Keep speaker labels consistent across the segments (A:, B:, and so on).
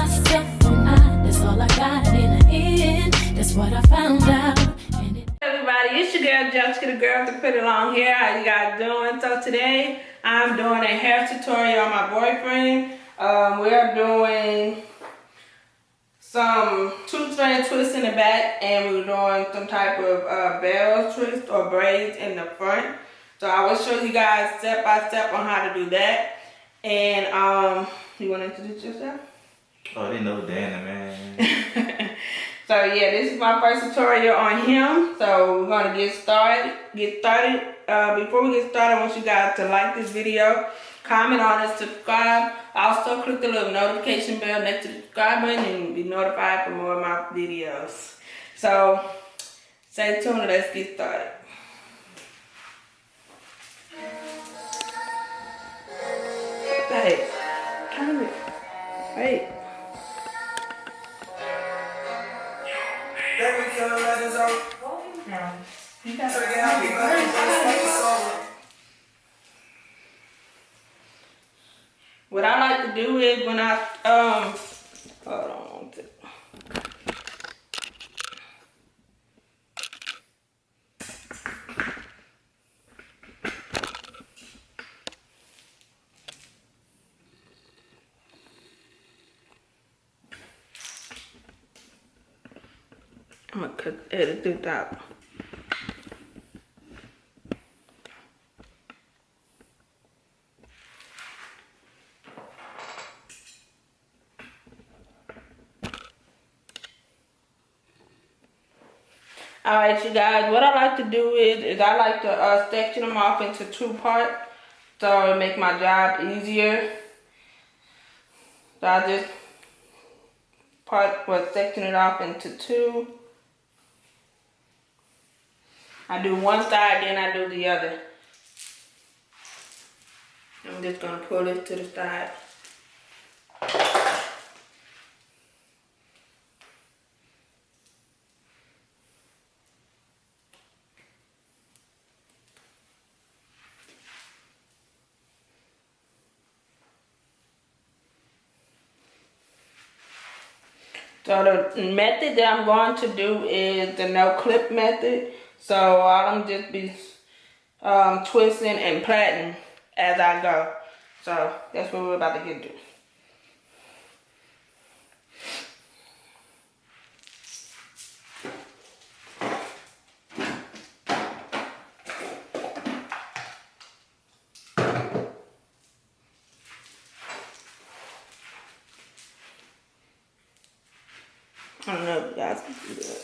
A: myself and that's all I got in the end. That's what I found out. Hey everybody, it's your girl Jessica, the girl with the pretty long hair. How you guys doing? So today I'm doing a hair tutorial on my boyfriend. We're doing some two-strand twists in the back, and we're doing some type of bell twist or braids in the front. So I will show you guys step by step on how to do that. And you want to introduce yourself?
B: Oh, they know Dana, man.
A: So yeah, this is my first tutorial on him. So we're gonna get started. Before we get started, I want you guys to like this video, comment on it, subscribe. Also click the little notification bell next to the subscribe button and be notified for more of my videos. So stay tuned and let's get started. Hey, come here. Hey. What I like to do is when I hold on. I'm gonna cut it through top. Alright, you guys, what I like to do is I like to section them off into two parts so it make my job easier. So I just section it off into two. I do one side, then I do the other. I'm just gonna pull it to the side. So the method that I'm going to do is the no clip method. So I'm just be twisting and plaiting as I go. So that's what we're about to get to. I don't know if you guys can do that.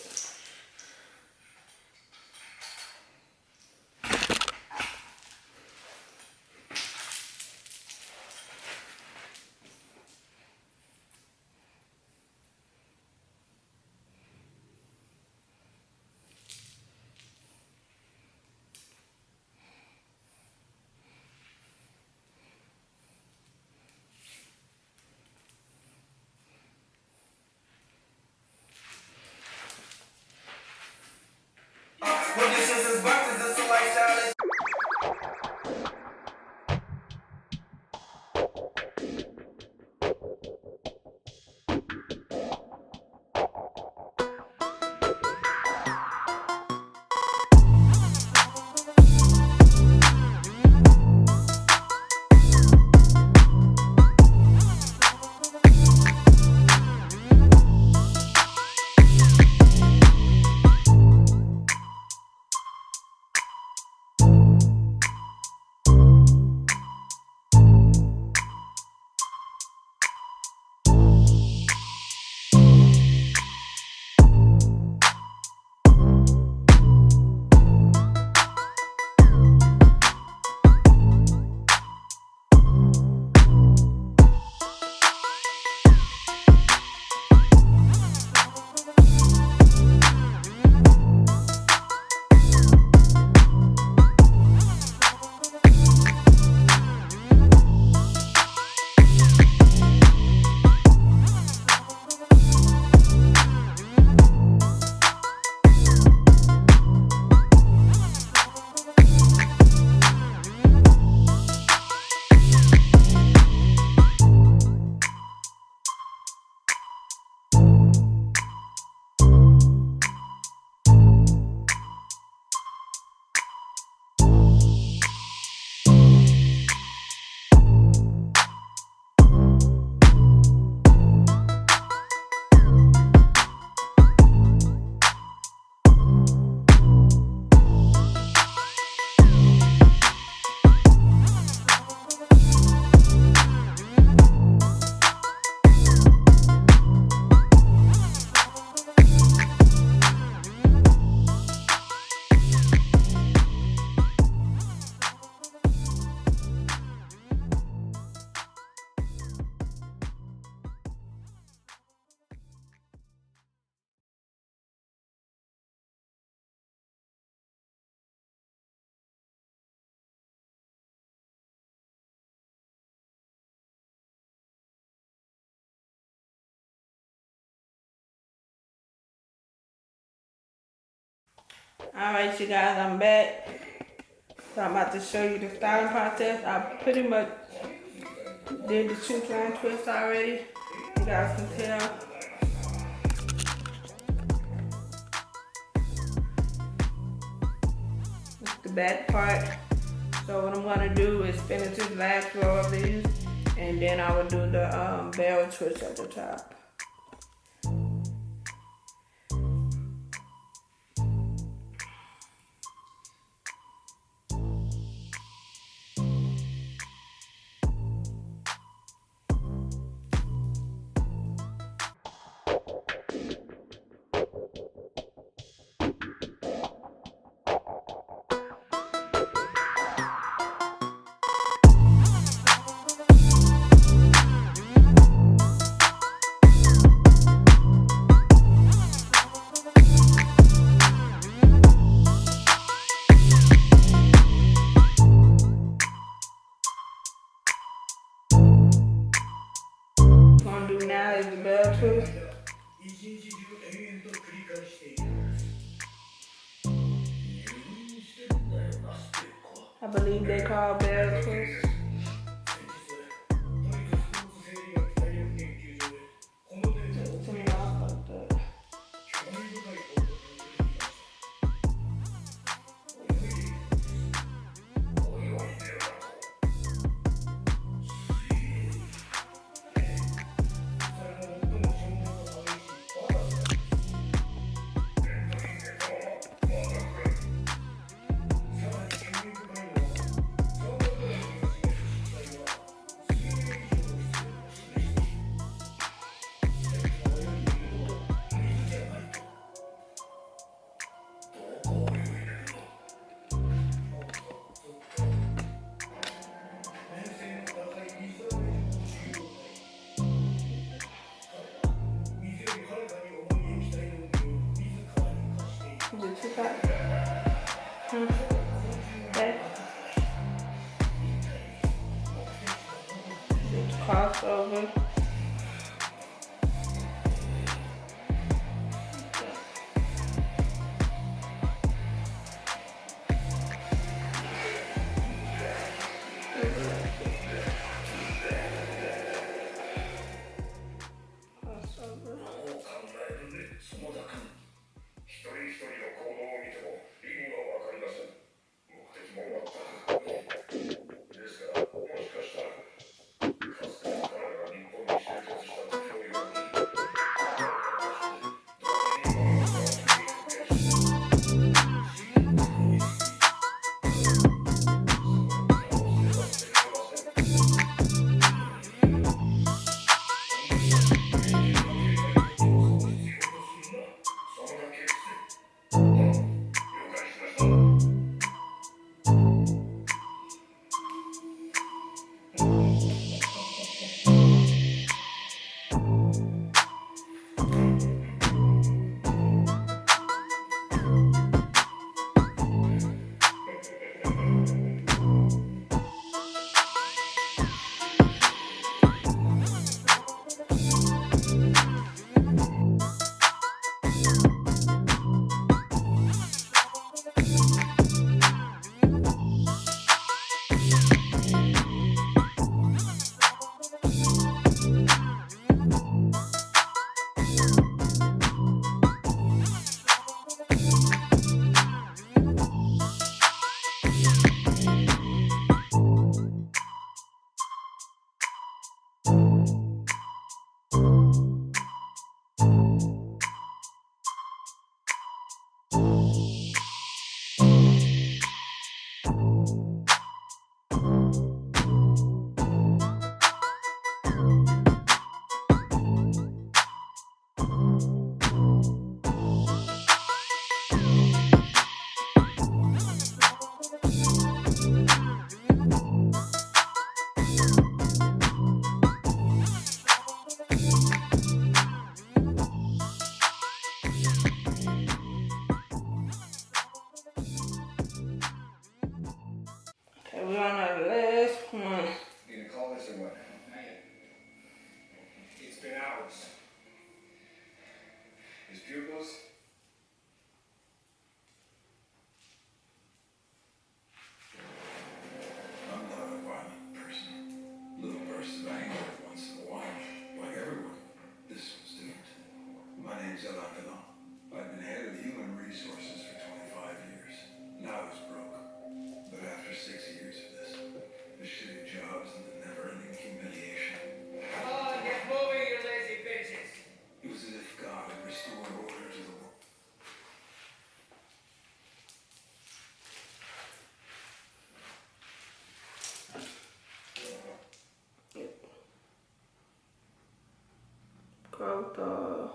A: Alright, you guys, I'm back. So I'm about to show you the styling process. I pretty much did the 2 line twist already. You guys can tell. It's the back part. So what I'm gonna do is finish this last row of these, and then I will do the bell twist at the top. What I'm gonna do now is the bell twist. I believe they call bell twist. Is it too hot? Okay. Just cross over. Okay, we're on our last one.
C: You gonna call this or what? It's been hours. His pupils?
A: growth of.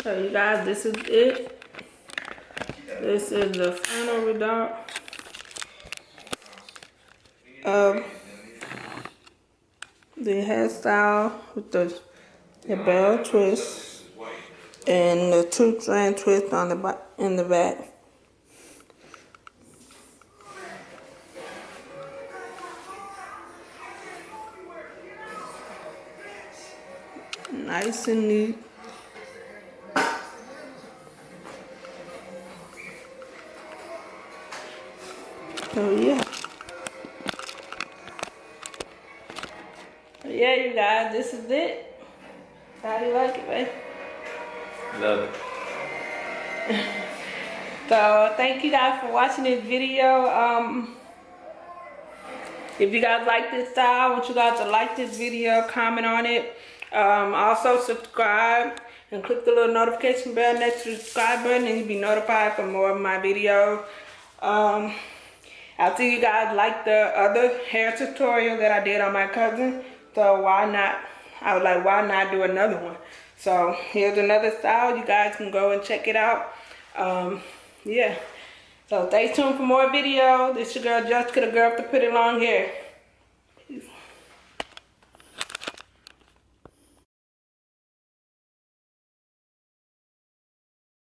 A: So you guys, this is it. This is the final result of the hairstyle with the bell twist and the 2-strand twist on in the back. Nice and neat. So yeah. Yeah, you guys, this is it. How do you like it, babe?
B: Love it.
A: So thank you guys for watching this video. If you guys like this style, I want you guys to like this video, comment on it. Also subscribe and click the little notification bell next to the subscribe button and you'll be notified for more of my videos. I think you guys like the other hair tutorial that I did on my cousin. So why not? I was like, why not do another one? So here's another style. You guys can go and check it out. Yeah. So stay tuned for more videos. This your girl Jessica, the girl with the pretty long hair.